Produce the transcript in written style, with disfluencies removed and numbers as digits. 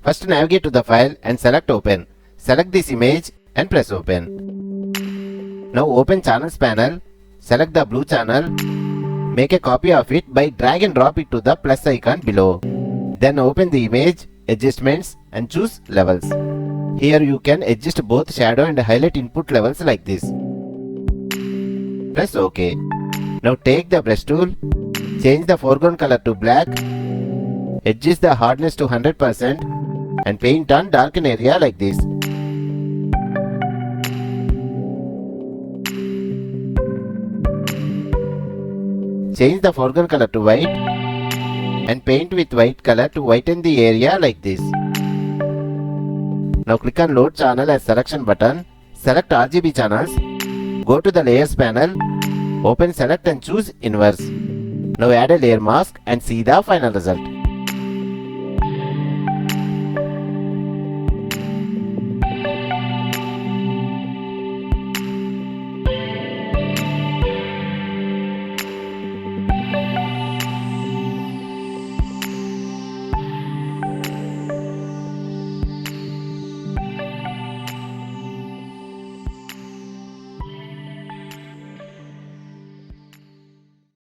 First navigate to the file and select open. Select this image and press open. Now open channels panel. Select the blue channel. Make a copy of it by drag and drop it to the plus icon below. Then open the image, adjustments and choose levels. Here you can adjust both shadow and highlight input levels like this. Press OK. Now take the brush tool, change the foreground color to black, adjust the hardness to 100% and paint on darken area like this. Change the foreground color to white and paint with white color to whiten the area like this. Now click on load channel as selection button. Select RGB channels. Go to the layers panel. Open select and choose inverse. Now add a layer mask and see the final result.